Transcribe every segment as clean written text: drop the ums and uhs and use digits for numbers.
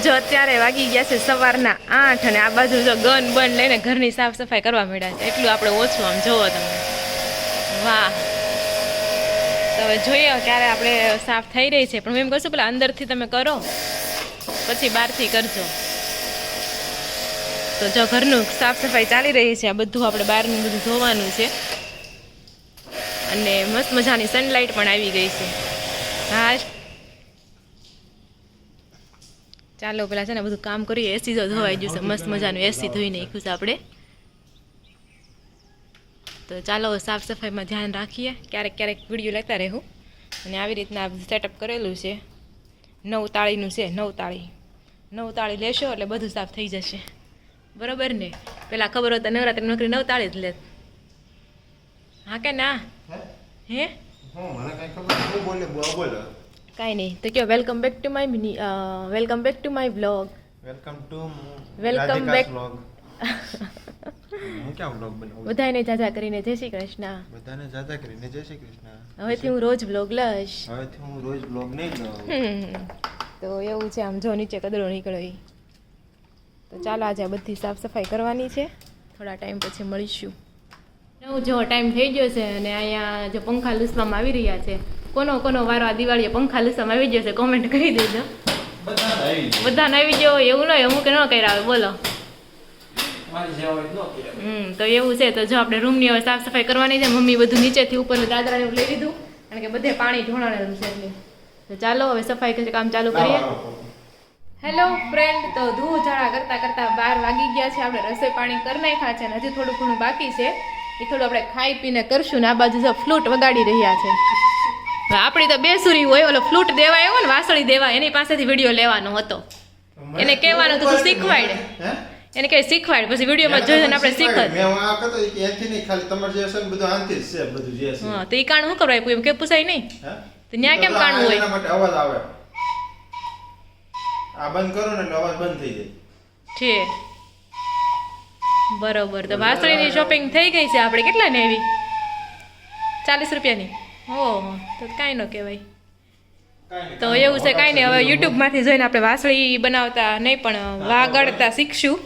જો અત્યારે વાગી ગયા છે સવારના 8 અને આ બાજુ જો ગન બન લઈને ઘરની સાફ સફાઈ કરવા માંડ્યા છે. એટલું આપણે ઓછું આમ જોવો તમે. વાહ. તો હવે જોઈએ ક્યારે આપણે સાફ થઈ રહી છે. પણ હું એમ કહું છું પેલા અંદરથી તમે કરો પછી બહારથી કરજો. તો જો ઘરનું સાફ સફાઈ ચાલી રહી છે. આ બધું આપણે બહારનું બધું ધોવાનું છે. અને મસ્ત મજાની સનલાઇટ પણ આવી ગઈ છે. હા ચાલો પેલા છે ને બધું કામ કરીએ. એસી તો ધોવાઈ ગયું છે. મસ્ત મજાનું એસી ધોઈ નાખ્યું છે આપણે. તો ચાલો સાફ સફાઈમાં ધ્યાન રાખીએ. ક્યારેક ક્યારેક વિડીયો લેતા રહેવું. અને આવી રીતના સેટઅપ કરેલું છે. 9 તાળીનું છે. 9 તાળી 9 તાળી લેશો એટલે બધું સાફ થઈ જશે. બરોબર ને? પેલા ખબર હોત નવરાત્રી નોકરી 9 તાળી જ લેત. હા કે ના? હે કાંઈ નહીં. તો કયો welcome back to my vlog. Welcome back. હું ક્યાં વ્લોગ બનાવું? બધાને જાજા કરીને જય શ્રી કૃષ્ણ. બધાને જાજા કરીને જય શ્રી કૃષ્ણ. હવેથી હું રોજ વ્લોગ લઈશ. હવેથી હું રોજ વ્લોગ નહીં લઉં. તો એવું છે. આમ જો નીચે કદરો નીકળે. તો ચાલો આજે બધી સાફ સફાઈ કરવાની છે. થોડા ટાઈમ પછી મળીશું. જો ટાઈમ થઈ ગયો છે અને અહીંયા જો પંખા લૂસવામાં આવી રહ્યા છે. કોનો વારો આ દિવાળીએ પંખા લૂસવામાં આવી ગયો છે કોમેન્ટ કરી દેજો. બધાને આવી ગયો એવું ન અમુક ન કર્યા આવે. બોલો. તો એવું છે. તો જો આપણે રૂમની હવે સાફ સફાઈ કરવાની છે. મમ્મી બધું નીચેથી ઉપર દાદરાને લઈ લીધું કારણ કે બધે પાણી ઢોળાણેલું છે એટલે. તો ચાલો હવે સફાઈ કામ ચાલુ કરીએ. Hello friend. તો ધૂળ ઝાડા કરતા કરતા 12 વાગી ગયા છે. આપણે રસોઈ પાણી કરી નાખ્યા છે અને હજી થોડું ઘણું બાકી છે. એ થોડું આપણે ખાઈ પીને કરશું ને આ બાજુ જો ફ્લૂટ વગાડી રહ્યા છે. આપણી તો બેસુરી હોય. ઓલો ફ્લૂટ દેવા આવ્યો ને વાસળી દેવા એની પાસેથી વિડીયો લેવાનો હતો. એને કહેવાનું તું શીખવાડે. એને કઈ શીખવાડ પછી વિડીયોમાં જોઈને આપણે શીખ. હા તો એ કાણ શું કરવા આપ્યું એમ કે પૂછાય નહીં. તો ન્યા કેમ કાણું હોય? અવાજ આવે. આ બંધ કરો ને એટલે અવાજ બંધ થઈ જાય છે. બરોબર. તો વાસળીની શોપિંગ થઈ ગઈ છે આપણે. કેટલા ને આવી? 40 રૂપિયાની. ઓહો તો કાંઈ ન કહેવાય. તો એવું છે. કાંઈ નહીં. હવે યુટ્યુબમાંથી જોઈને આપણે વાસળી બનાવતા નહીં પણ વાગડતા શીખશું.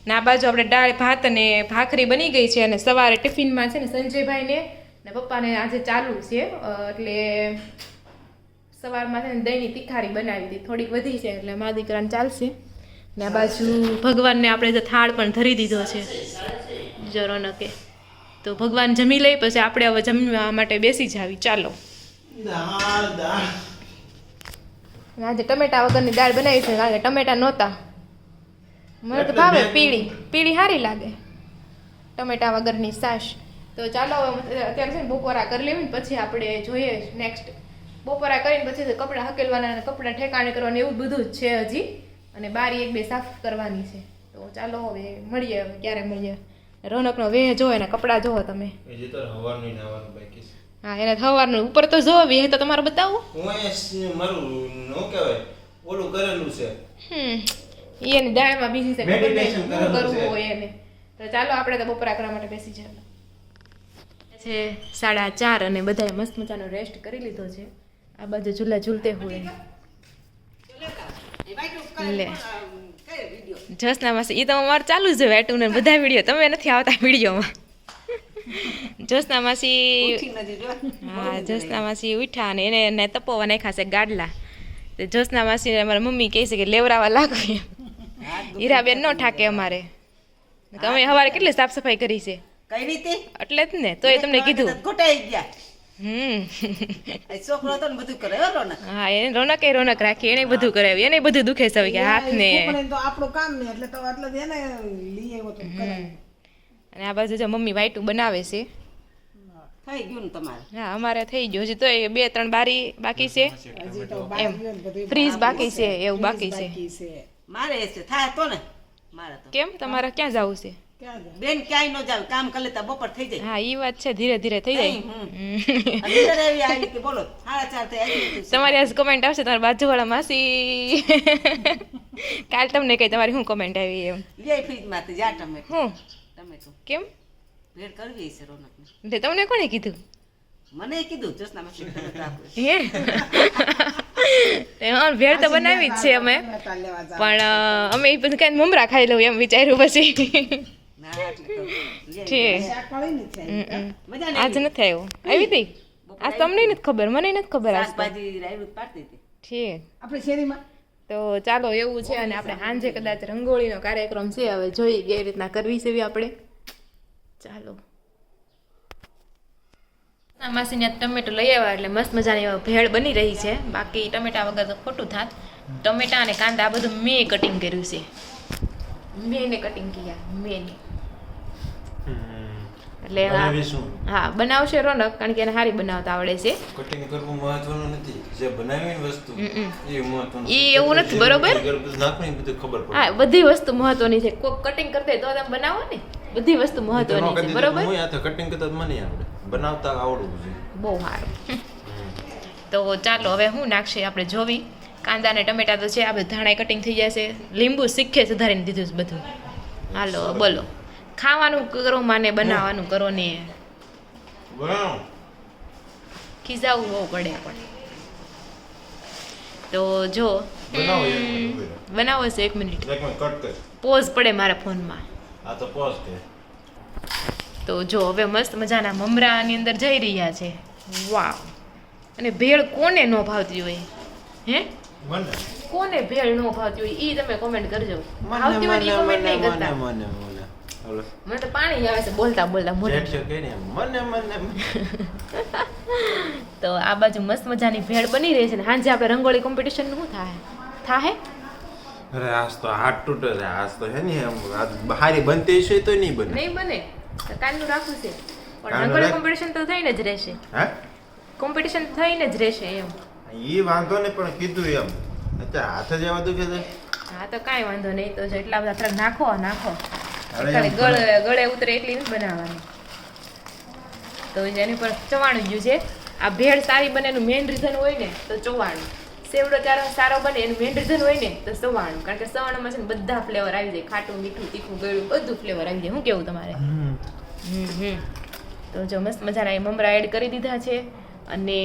ને આ બાજુ આપણે દાળ ભાત અને ભાખરી બની ગઈ છે. અને સવારે ટિફિનમાં છે ને સંજયભાઈને ને પપ્પાને આજે ચાલુ છે એટલે સવારમાં છે ને દહીંની તીખારી બનાવી હતી. થોડીક વધી છે એટલે મા દીકરાને ચાલશે. ને આ બાજુ ભગવાનને આપણે જે થાળ પણ ધરી દીધો છે જો રોનકે. તો ભગવાન જમી લઈ પછી આપણે હવે જમવા માટે બેસી જાવી. ચાલો. આજે ટમેટા વગરની દાળ બનાવી છે કારણ કે ટમેટા નહોતા. મને તો ભાવે પીળી સારી લાગે ટમેટા વગરની છાશ. તો ચાલો અત્યારે છે ને બપોરા કરી લેવી ને પછી આપણે જોઈએ નેક્સ્ટ. બપોરા કરીને પછી કપડાં હકેલવાના અને કપડાં ઠેકાણે કરવાના એવું બધું જ છે હજી. અને બારી 1-2 સાફ કરવાની છે. તો ચાલો હવે મળીએ. હવે ક્યારે મળીએ? રોનકનો વેહ જોવે ને કપડાં જોવો તમે. હા એને સવારનું ઉપર તો જો વેહ તો તમારે બતાવું. એની દાળમાં બીજી છે શું કરવું હોય એને. તો ચાલો આપણે તો બપોરા કરવા માટે બેસી જાય છે 4:30 અને બધાએ મસ્ત મજાનો રેસ્ટ કરી લીધો છે. આ બાજુ ઝૂલા ઝૂલતે હોય લે જસના માસી. એ તો અમારે ચાલુ જ હોય ને બધા વિડીયો. તમે નથી આવતા વિડીયોમાં. જસના માસી હા જસના માસી ઉઠ્યા અને એને તપોવા નાખ્યા છે ગાડલા. તો જસના માસી અમારા મમ્મી કહે છે કે લેવરાવા લાગો. હીરાબેન નો ઠાકે અમારે. તમે સવારે કેટલી સાફ સફાઈ કરી છે? કઈ રીતે એટલે જ ને. તો એ તમને કીધું. ઘોટાઈ ગયા. છોકરો તો બધું કરે રોનક. હા એને રોનક રાખી. એને બધું કરાવ્યું. એને બધું દુખે છે કે હાથ ને. તો આપણું કામ ને એટલે તો એટલે એને લઈ આવ્યો તો કરાય. અને આ બાજુ જો મમ્મી વાઈટું બનાવે છે. થઈ ગયું ને તમારે? હા અમારે થઈ ગયું. હજી તો 2-3 બારી બાકી છે. એમ ફ્રીજ બાકી છે એવું બાકી છે. મારે છે થાય તો ને મારે તો. કેમ તમારે ક્યાં જવું છે? બેન ક્યાંય ન જાવ. કામ કરી લેતા બપોર થઈ જાય. હા એ વાત છે. ધીરે ધીરે થઈ જાય. આવી કે બોલો 4:30 થઈ આવી. તમારી આજ કમેન્ટ આવશે તમારી બાજુવાળા માસી. કાલ તમને કઈ તમારી શું કમેન્ટ આવી એમ? લે ફ્રીજ માંથી જા ટમેટો. હું ટમેટો કેમ ભેડ કરવી છે રોનકને? તમને કોણે કીધું? મને કીધું જસના માસી ટમેટો આપો. હે હા ભેળ તો બનાવી જ છે અમે ટમેટા લેવા જાવ. પણ અમે એ બધું કઈ મમરા ખાઈ લઉં એમ વિચાર્યું પછી ઠીક શાક વાળી નથી આવી. આજ નથી આવ્યો આવી હતી આજ તમને નથી ખબર મને નથી ખબર આજ તો. ઠીક આપણે શેરીમાં તો ચાલો એવું છે અને આપણે સાંજે કદાચ રંગોળીનો કાર્યક્રમ છે હવે જોઈએ કેવી રીતના કરવી છે આપણે ચાલો માસીને ટમેટો લઈ આવ્યા એટલે મસ્ત મજાની ભેળ બની રહી છે બાકી ટમેટા વગર તો ખોટું થાત ટમેટા અને કાંદા આ બધું મેં કટિંગ કર્યું છે મેં કટિંગ કર્યા મેં એટલે બનાવીશું. હા બનાવશે રોનક કારણ કે એને સારી બનાવતા આવડે છે કટિંગ કરવું મહત્વનું નથી, જે બનાવીને વસ્તુ એ મહત્વનું. ઈ એવું નથી, બરોબર? નાખવાની બધું ખબર પડે. હા બધી વસ્તુ મહત્વની છે કોક કટિંગ કરતા હોય તો તમે બનાવો ને બધી વસ્તુ મહત્વની છે બરોબર હું આ તો કટિંગ કરતા જ મને આવડે, બનાવતા આવડવું જોઈએ. બહુ સારું તો ચાલો હવે હું નાખશે આપણે જોવી કાંદા અને ટમેટા તો છે આ બધું ધાણા કટિંગ થઈ જશે લીંબુ શીખે સુધારીને દીધું છે બધું હાલો બોલો ખાવાનું કરો માને બનાવવાનું કરો ને બનાવો. ખીજાવું બહુ પડે પણ તો જો બનાવો એક મિનિટ. બનાવો છે 1 મિનિટ એક મિનિટ કટ કર. પોઝ પડે મારા ફોનમાં આ તો પોઝ કે. તો જો હવે મસ્ત મજાના મમરાની અંદર જઈ રહ્યા છે વાવ અને ભેળ કોને ન ભાવતી હોય હે મને કોને ભેળ ન ભાવતી હોય ઈ તમે કોમેન્ટ કરજો ભાવતી હોય ને ઈ કોમેન્ટ નહીં કરતા મને ઓલો મને તો પાણી આવે છે બોલતા બોલતા મોઢે જેટ છે કે ને મને તો આ બાજુ મસ્ત મજાની ભેળ બની રહી છે ને હાંજે આપણે રંગોળી કોમ્પિટિશન નું શું થાય અરે આજ તો હાથ તૂટે છે, આજ તો હે ને એમ આજ બહારી બનતી છે તો નહીં બને. નહીં બને તો કાલનું રાખવું છે પણ કાલનું રંગોળી રાખ. કોમ્પિટિશન તો થઈને જ રહેશે હા કોમ્પિટિશન થઈને જ રહેશે એમ ઈ વાંધો નહીં પણ કીધું એમ અત્યારે હાથે જ એવા દુખે છે. હા તો કાંઈ વાંધો નહીં તો જેટલા બધા થોડાક નાખો અરે ખાલી એમ ગળે ઉતરે એટલી નથી બનાવવાની તો એની પર ચવાણું ગયું છે આ ભેળ સારી બને એનું મેઇન રીઝન હોય ને તો ચવાણું સેવડો ચારો સારો બને એનું મેઇન રીઝન હોય ને તો સવાણું કારણ કે સવાણુંમાં છે ને બધા ફ્લેવર આવી જાય ખાટું મીઠું તીખું ગળ્યું બધું ફ્લેવર આવી જાય શું કેવું તમારે તો જો મસ્ત મજાના એ મમરા એડ કરી દીધા છે અને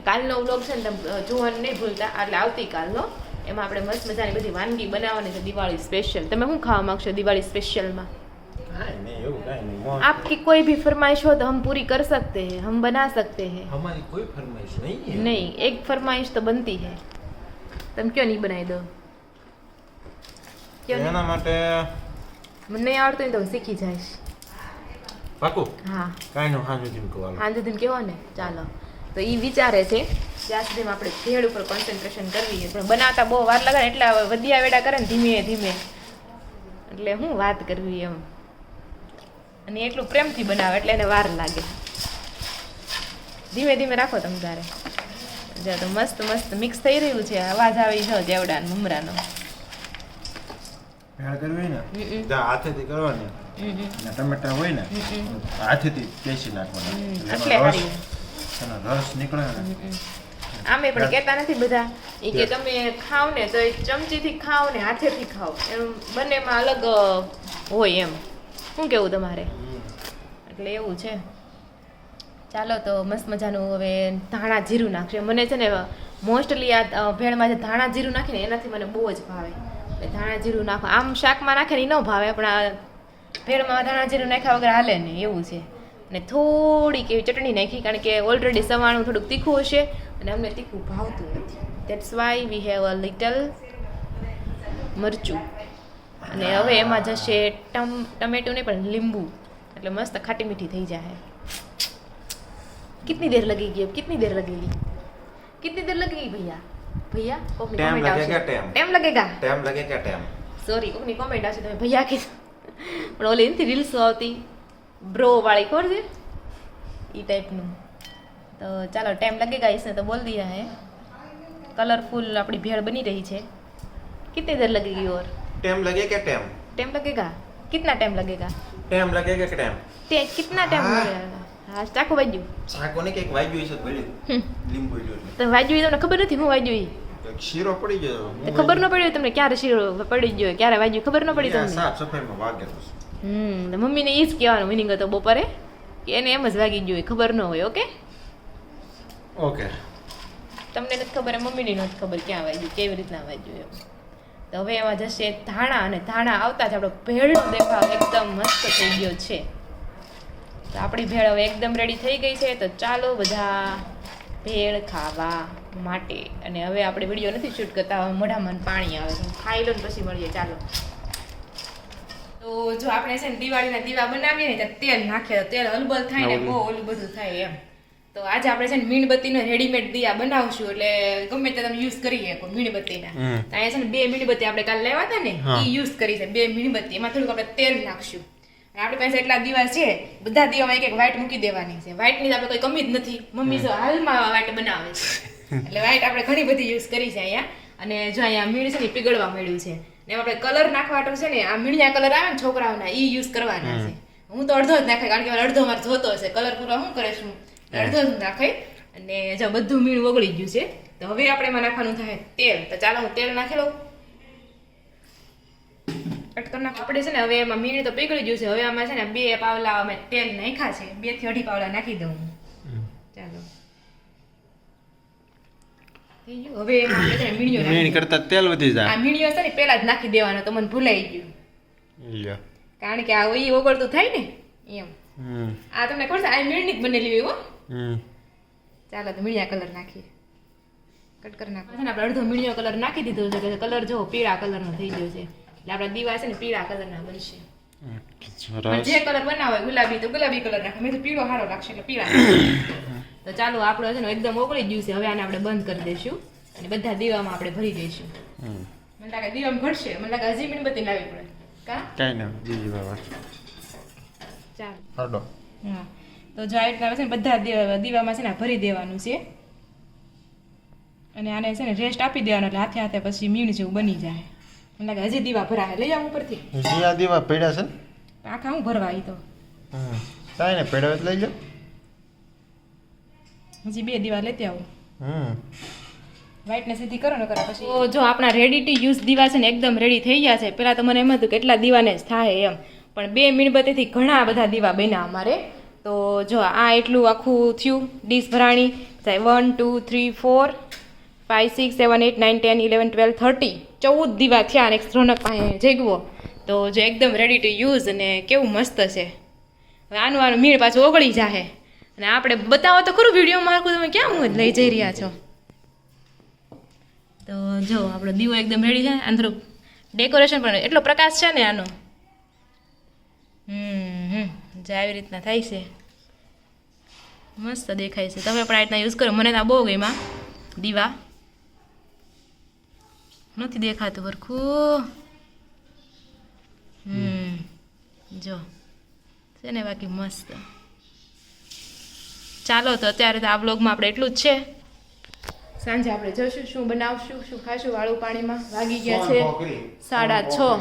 કાલનો વ્લોગ છે ને તમે જોવાનું નહીં ભૂલતા એટલે આવતીકાલનો એમાં આપણે મસ્ત મજાની બધી વાનગી બનાવવાની છે દિવાળી સ્પેશિયલ તમે શું ખાવા માંગશો દિવાળી સ્પેશિયલમાં કાંઈ નહીં એવું કાંઈ નહીં. आपकी कोई भी फरमाइश हो तो हम पूरी कर सकते हैं हम बना सकते हैं हमारी कोई फरमाइश नहीं है. नहीं एक फरमाइश तो बनती है तुम क्यों नहीं बनाई दो क्यों नहीं? એના માટે મને નહીં આવડતું હોય તો હું શીખી જઈશ પાકું હા કાંઈ નું હાજુ જીમ કહેવાનું. હાંજે દિન કેવો ને ચાલો તો એ વિચારે છે ત્યાં સુધીમાં આપણે ભેળ ઉપર કોન્સન્ટ્રેશન કરવી છે પણ બનાવતા બહુ વાર લાગે ને એટલે વધ્યા વેડા કરે ને ધીમે ધીમે એટલે હું વાત કરવી એમ અને એટલું પ્રેમથી બનાવે એટલે એને વાર લાગે ધીમે ધીમે રાખો તમે તારે જો તો મસ્ત મસ્ત મિક્સ થઈ રહ્યું છે અવાજ આવી જો જેવડા ને મમરાનો ભેળ કરવી ને હમ. જ્યાં હાથેથી કરવાની અને ટમેટા હોય ને હાથેથી પેસી નાખવાના એટલે એનો હારી એનો રસ નીકળે ને આમે પણ કહેતા નથી બધા એ કે તમે ખાવ ને તો એ ચમચીથી ખાવ ને હાથેથી ખાવ એમ બંનેમાં અલગ હોય એમ શું કેવું તમારે એટલે એવું છે ચાલો તો મસ્ત મજાનું હવે ધાણા જીરું નાખશે મને છે ને મોસ્ટલી આ ભેળમાં જે ધાણા જીરું નાખે ને એનાથી મને બહુ જ ભાવે એટલે ધાણા જીરું નાખો આમ શાકમાં નાખે ને એ ન ભાવે પણ આ ભેળમાં ધાણા જીરું નાખ્યા વગર હાલે ને એવું છે અને થોડીક એવી ચટણી નાખી કારણ કે ઓલરેડી સવાણું થોડુંક તીખું હશે અને અમને તીખું ભાવતું નથી that's why we have a little મરચું અને હવે એમાં જશે ટમેટું નહીં પણ લીંબુ એટલે મસ્ત ખાટી મીઠી થઈ જાય कितनी देर लगेगी अब कितनी देर लगेगी भैया भैया कोकनी टाइम कमेंट लगेगा, आवશે टाइम. टाइम लगेगा ટાઈમ લાગે કે ટાઈમ સોરી કોકની કમેન્ટ આવશે તમે ભૈયા કીધું પણ ઓલી એનથી રીલ્સ આવતી બ્રો વાળી ખબર છે એ ટાઈપનું તો ચાલો ટાઈમ लगेगा इसने तो बोल दिया है कलरफुल अपनी भेड़ बनी रही है कितनी देर लगेगी और ટાઈમ લાગે કે ટાઈમ टाइम लगेगा कितना टाइम लगेगा ટાઈમ લાગે કે ટાઈમ कितना टाइम हाँ. लगेगा હા ચાકુ વાગ્યું શાકોને કંઈક વાગ્યું હશે ભલ્યું હમ. લીંબુ એટલે તો વાગ્યું ઈ તમને ખબર નથી હું વાગ્યું ઈ કંઈક શીરો પડી ગયો તો ખબર ન પડી તમને ક્યારે શીરો પડી ગયો ક્યારે વાગ્યું ખબર ન પડી તમને સાફ સફાઈમાં વાગેલું છે. તો મમ્મીને એ જ કહેવાનું મિનિંગ હતો બપોરે કે એને એમ જ વાગી ગયું હોય ખબર ન હોય ઓકે ઓકે તમને નથી ખબર એમ મમ્મીની નથી ખબર ક્યાં વાગ્યું કેવી રીતના વાગ્યું એમ. તો હવે એમાં જશે ધાણા, અને ધાણા આવતા જ આપણો ભેળનો દેખાવ એકદમ મસ્ત થઈ ગયો છે. તો આપણી ભેળ હવે એકદમ રેડી થઈ ગઈ છે. તો ચાલો બધા ભેળ ખાવા માટે. અને હવે આપણે વિડીયો નથી શૂટ કરતા, હવે મોઢામાં પાણી આવે છે. ખાઈ લો ને પછી મળીએ. ચાલો. તો જો આપણે છે ને દિવાળીના દીવા બનાવીએ ને ત્યાં તેલ નાખીએ તો તેલ હલબલ થાય ને બહુ ઓલું બધું થાય એમ. તો આજે આપણે છે ને મીણબત્તીનો રેડીમેડ દિયા બનાવશું, એટલે ગમે તે તમે યુઝ કરી શકો મીણબત્તીના. તો અહીંયા છે ને 2 મીણબત્તી આપણે કાલે લેવા હતા ને એ યુઝ કરી છે. 2 મીણબત્તી, એમાં થોડુંક આપણે તેલ નાખશું. અને આપણી પાસે એટલા દીવા છે, બધા દીવામાં એક વ્હાઈટ મૂકી દેવાની છે. વ્હાઈટની આપણે કોઈ કમી જ નથી. મમ્મી જો હાલમાં વ્હાઈટ બનાવે છે, એટલે વ્હાઈટ આપણે ઘણી બધી યુઝ કરી છે અહીંયા. અને જો અહીંયા મીણ છે ને પીગળવા મળ્યું છે, ને એમાં આપણે કલર નાખવાનો છે ને, આ મીણિયા કલર આવે ને છોકરાઓના, એ યુઝ કરવાના છે. હું તો અડધો જ નાખે, કારણ કે અડધો મારે જોતો હશે કલર પૂરો. શું કરે છું, અડધો જ નાખે. અને જો બધું મીણ ઓગળી ગયું છે. તો હવે આપણે એમાં નાખવાનું થાય તેલ. તો ચાલો હું તેલ નાખી લઉં. આપણે છે ને હવે એમાં મીણ તો પીગળી ગયું છે. હવે આમાં છે ને 2 પાવલા અમે તેલ નાખ્યા છે. 2 થી 2.5 પાવલા નાખી દઉં. ચાલો થઈ ગયું. હવે એમાં આપણે છે ને મીણ કરતા તેલ વધી જાય. આ મીણિયો છે ને પેલા જ નાખી દેવાનો, તો મને ભૂલાઈ ગયું. કારણ કે આ ઈ ઓગળતું થાય ને એમ. આ તમને ખબર છે આ મીણની જ બનેલી હોય હો. ચાલો તો મીણિયા કલર નાખીએ. કટ કરી નાખો છે ને. આપણે અડધો મીણિયો કલર નાખી દીધો છે. કે કલર જો પીળા કલરનો થઈ ગયો છે, એટલે આપણા દીવા છે ને પીળા કલરના બનશે. જે કલર બનાવે ગુલાબી તો ગુલાબી કલર નાખે. મેં તો પીળો સારો લાગશે એટલે પીળા. તો ચાલો આપણો છે ને એકદમ ઓગળી ગયું છે. હવે આને આપણે બંધ કરી દઈશું અને બધા દીવામાં આપણે ભરી દઈશું. મને લાગે દીવામાં ભરશે. મને લાગે હજી મીણબત્તી લાવવી પડે. કા કઈ ના બીજી વાર ચાલો. હા, તો જો આ રીતના છે ને બધા દીવામાં છે ને ભરી દેવાનું છે. અને આને છે ને રેસ્ટ આપી દેવાનો, એટલે હાથે હાથે પછી મીણ જેવું બની જાય. મને લાગે હજી દીવા ભરાય. લઈ આવું ઉપરથી. આ દીવા પડ્યા છે ને આખા હું ભરવા ઈ તો કાંઈ ને પડ્યા લઈ લો. હજી 2 દીવા લેતી આવું. વ્હાઈટ ને સીધી કરો ને કરા પછી. તો જો આપણા રેડી ટુ યુઝ દીવા છે ને એકદમ રેડી થઈ ગયા છે. પહેલાં તો મને એમ હતું કેટલા દીવાને જ થાય એમ, પણ 2 મીણબત્તીથી ઘણા બધા દીવા બન્યા અમારે. તો જો આ એટલું આખું થયું ડીશ ભરાણી. 1 2 3 4 5 6 7 8 9 10 11 12 13 14 દીવા થયા. અને એક રોનક પાસે જેગવો. તો જો એકદમ રેડી ટુ યુઝ, અને કેવું મસ્ત છે. હવે આનું મીણ પાછું ઓગળી જાહે. અને આપણે બતાવો તો ખરું વિડીયોમાં. મારું તમે ક્યાં હું લઈ જઈ રહ્યા છો. તો જો આપણો દીવો એકદમ રેડી છે. અંદર ડેકોરેશન પણ એટલો પ્રકાશ છે ને આનો. જે આવી રીતના થાય છે, મસ્ત દેખાય છે. તમે પણ આ રીતના યુઝ કરો. મને તો બહુ ગમ્યા દીવા. નથી દેખાતું સરખું. જો છે ને બાકી મસ્ત. ચાલો તો અત્યારે તો આ વ્લોગમાં આપણે એટલું જ છે. સાંજે આપણે જશું, શું બનાવશું, શું ખાશું વાળું પાણીમાં. વાગી ગયા છે 6:30.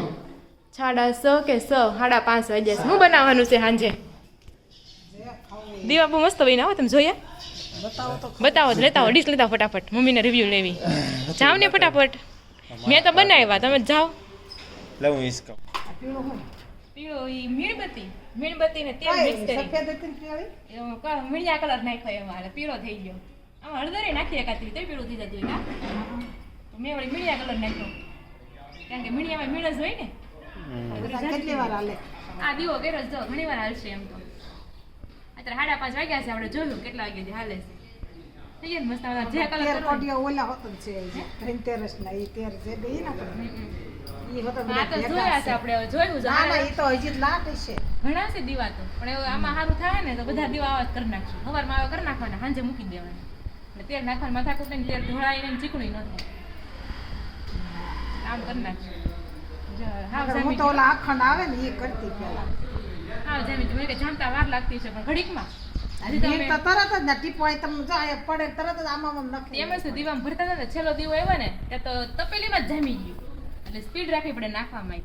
6:30 કે 5:30 વાગ્યા છે. શું બનાવવાનું છે સાંજે? દીવા બહુ મસ્ત બન્યા હો. તમે જોયા? બતાવો જ લેતા હો. ડીશ લેતા ફટાફટ. મમ્મીને રિવ્યુ લેવી. જાઓ ને ફટાફટ. મેં તો બનાવ્યા, તમે જાઓ. પીળો ઈ મીણબત્તી. મીણબત્તી ને તેલ મિક્સ કરી મીણિયા કલર નાખ્યો એમાં, પીળો થઈ ગયો. આમાં હળદરે નાખી એકાતી તો પીળું થઈ જતું. મેં વળી મીણિયા કલર નાખ્યો, કારણ કે મીણિયામાં મીણ જ હોય ને. આ દીવો કર્યો જો ઘણી વાર હાલશે એમ. તો અત્યારે 5:30 વાગ્યા છે. આપણે જોયું કેટલા વાગ્યા હાલે છે. થઈ ગયા મસ્ત. જે કલર ઓલા હોત છે ધનતેરસ ના ઈ 13 જે ગઈ ને આપણે ઈ હોત. આ તો જોયા છે આપણે. હવે જોયું છે. ના ઈ તો હજી લાટ છે. ઘણા છે દીવા તો, પણ હવે આમાં સારું થાય ને તો બધા દીવા આવા કરી નાખશું. સવારમાં આવા કરી નાખવાના, સાંજે મૂકી દેવાના. એટલે તેલ નાખવાનું માથાકૂટ ને તેલ ઢોળાઈને ચીકણી ન થાય. આમ કરી નાખશું. હું તો ઓલા અખંડ આવે ને ઈ કરતી પેલા. હા જેમ મને કે જાણતા વાર લાગતી છે, પણ ઘડીકમાં હજી તો તરત જ ના ટીપોય તમે જો આ પડે તરત જ આમાં નાખી. એમ જ દીવામાં ભરતા હતા ને, છેલ્લો દીવો આવ્યો ને ત્યાં તો તપેલીમાં જ જામી ગયું. એટલે સ્પીડ રાખવી પડે નાખવામાં.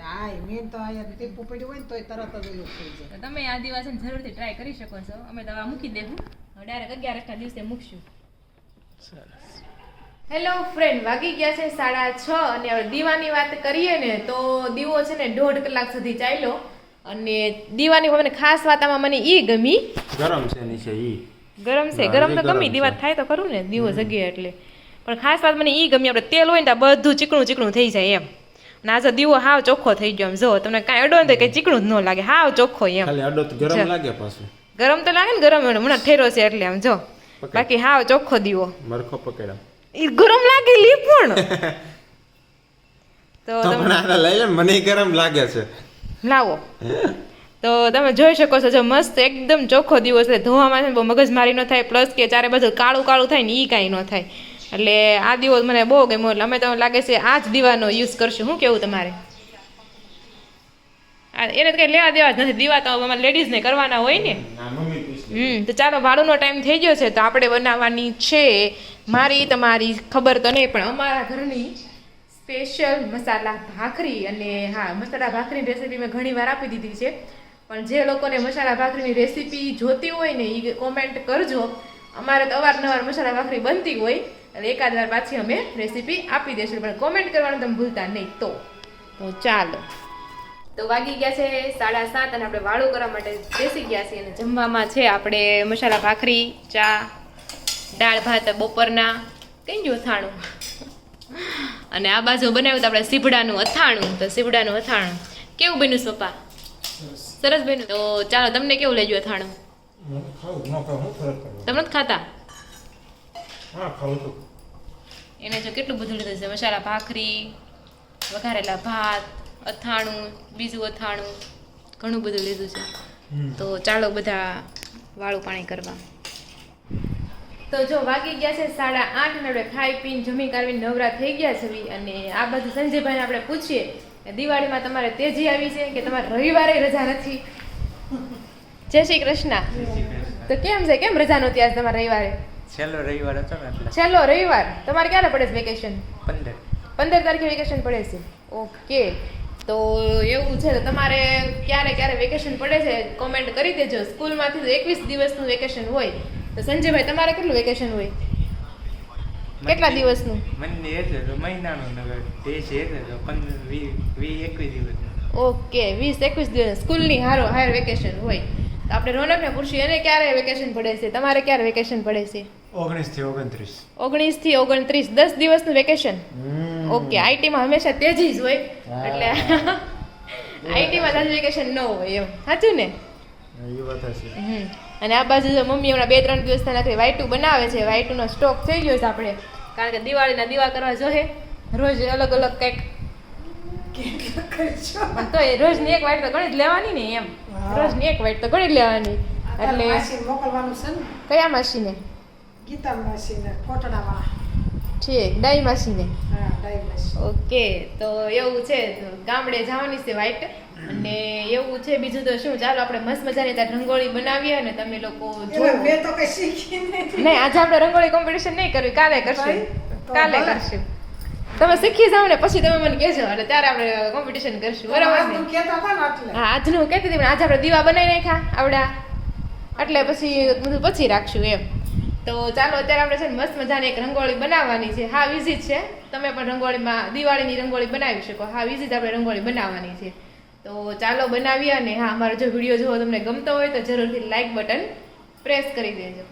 હા મેન તો આયા ટીપું પડ્યું હોય ને તોય તરત જ ઓલું થઈ જાય. તમે આ દિવસ જરૂરથી ટ્રાય કરી શકો છો. અમે દવા મૂકી દેવું. ડાયરેક્ટ 11 દિવસે મૂકશું. હેલો ફ્રેન્ડ, વાગી ગયા છે 6:30. અને હવે દીવાની વાત કરીએ ને તો દીવો છે ને 1.5 કલાક સુધી ચાલ્યો. અને દીવાની મને ખાસ વાત આમાં મને ઈ ગમી, ગરમ છે નીચે ઈ ગરમ છે હા, ગરમ હજી તો ગરમ ગમી છે. દીવાત થાય તો ખરું ને દીવો જગ્યા એટલે પણ ખાસ વાત મને ઈ ગમી આપણે તેલ હોય ને તો બધું ચીકણું ચીકણું થઈ જાય એમ અને આજે દીવો હાવ ચોખ્ખો થઈ ગયો એમ જો તમને કાંઈ અડો ને તો કંઈ ચીકણું જ ન લાગે હાવ ચોખ્ખો એમ ખાલી અડો તો ગરમ જા. લાગે પાછું ગરમ તો લાગે ને ગરમ હમણાં ઠેરો છે એટલે આમ જો પકડ. બાકી હાવ ચોખ્ખો દીવો મરખો પકડ્યો ઈ ગરમ લાગે લી પણ તો તો તમે પણ આને લઈ લે મને ગરમ લાગે છે લાવો તો તમે જોઈ શકો છો જો મસ્ત એકદમ ચોખ્ખો દીવો છે ધોવામાં છે ને બહુ મગજમારી ન થાય પ્લસ કે ચારે બધું કાળું કાળું થાય ને એ કાંઈ ન થાય એટલે આ દીવો મને બહુ ગમ્યો એટલે અમે તો લાગે છે આ જ દીવાનો યુઝ કરશું શું કેવું તમારે એને તો કંઈ લેવા દેવા જ નથી દીવા તો અમારે લેડીઝને કરવાના હોય ને મમ્મી પૂછ તો ચાલો વાળુનો ટાઈમ થઈ ગયો છે તો આપણે બનાવવાની છે મારી તમારી ખબર તો નહીં પણ અમારા ઘરની સ્પેશિયલ મસાલા ભાખરી અને હા મસાલા ભાખરીની રેસીપી મેં ઘણી વાર આપી દીધી છે પણ જે લોકોને મસાલા ભાખરીની રેસીપી જોતી હોય ને એ કોમેન્ટ કરજો અમારે તો અવારનવાર મસાલા ભાખરી બનતી હોય એટલે એકાદ વાર પાછી અમે રેસીપી આપી દઈશું પણ કોમેન્ટ કરવાનું તમે ભૂલતા નહીં તો ચાલો તો વાગી ગયા છે 7:30 અને આપણે વાળું કરવા માટે બેસી ગયા છીએ અને જમવામાં છે આપણે મસાલા ભાખરી ચા દાળ ભાત બપોરના કઈ ગયું અથાણું અને આ બાજુ બનાવ્યું તો આપણે સીભડાનું અથાણું તો સીભડાનું અથાણું કેવું બન્યું છે પપ્પા સરસ બન્યું તો ચાલો તમને કેવું લેજો અથાણું ખાવું ન ખાવું હું ફરક પડે તમે નથી ખાતા હા ખાવું તો એને જો કેટલું બધું લીધું છે મસાલા ભાખરી વઘારેલા ભાત અથાણું બીજું અથાણું ઘણું બધું લીધું છે તો ચાલો બધા વાળું પાણી કરવા તો જો વાગી ગયા છે 8:30 અને આપણે ખાઈ પીને જમી કાઢીને નવરા થઈ ગયા છે અને આ બધું સંજયભાઈને આપણે પૂછીએ કે દિવાળીમાં તમારે તેજી આવી છે કે તમારે રવિવારે રજા નથી જય શ્રી કૃષ્ણ તો કેમ છે કેમ રજા નહોતી આજ તમારે રવિવારે છેલ્લો રવિવાર હતો ને એટલે છેલ્લો રવિવાર તમારે ક્યારે પડે છે વેકેશન 15 તારીખે વેકેશન પડે છે ઓકે તો એવું છે તો તમારે ક્યારે ક્યારે વેકેશન પડે છે કોમેન્ટ કરી દેજો સ્કૂલમાંથી તો 21 દિવસનું વેકેશન હોય તો સંજયભાઈ તમારે કેટલું વેકેશન હોય કેટલા દિવસનું મને એટલે તો મહિનાનું નગર દેશ એટલે તો 15-20-21 દિવસનું ઓકે 20-21 દિવસ સ્કૂલની હાયર વેકેશન હોય તો આપણે રોનકને પૂછીએ એને ક્યારે વેકેશન પડે છે તમારે ક્યારે વેકેશન પડે છે 19 થી 29 19 થી 29 10 દિવસનું વેકેશન ઓકે આઈટીમાં હંમેશા તેજી જ હોય એટલે આઈટીમાં તાજું વેકેશન ન હોય એમ સાચું ને એ વાત હશે અને આ બાજુ જો મમ્મી હમણાં 2-3 દિવસ નાખી વાઈટુ બનાવે છે વાઈટુનો સ્ટોક થઈ ગયો છે આપણે કારણ કે દિવાળીના દીવા કરવા જોઈએ રોજ અલગ અલગ કંઈક પણ તો એ રોજની એક વાઈટ તો ઘણી જ લેવાની ને એમ રોજની એક વાઈટ તો ઘણી જ લેવાની એટલે માસી મોકલવાનું છે ને કયા માસીને ગીતા માસીને કોટડાવાળા ઠીક ડાઈ માસીને હા ડાઈ માસી ઓકે તો એવું છે તો ગામડે જવાની છે વાઈટ અને એવું છે બીજું તો શું ચાલો આપણે મસ્ત મજાની ત્યાં રંગોળી બનાવીએ અને તમે લોકો એટલે જો મેં તો કઈ શીખી નથી નહીં આજે આપણે રંગોળી કોમ્પિટિશન નહીં કરવી કાલે કરશું ભાઈ, તો કાલે ભલે. કરશું તમે શીખી જાવ ને પછી તમે મને કહેજો એટલે ત્યારે આપણે કોમ્પિટિશન કરશું બરાબર આજ ને તું કહેતા હતા ને એટલે હા આજનું હું કહેતી હતી પણ આજે આપણે દીવા બનાવી નાખ્યા આવડા એટલે પછી બધું પછી રાખશું એમ તો ચાલો અત્યારે આપણે છે ને મસ્ત મજાની એક રંગોળી બનાવવાની છે હા વિઝિટ છે તમે પણ રંગોળીમાં દિવાળીની રંગોળી બનાવી શકો હા વિઝિટ આપણે રંગોળી બનાવવાની છે તો ચાલો બનાવીએ અને હા અમારો જો વિડીયો જો તમને ગમતો હોય તો જરૂરથી લાઈક બટન પ્રેસ કરી દેજો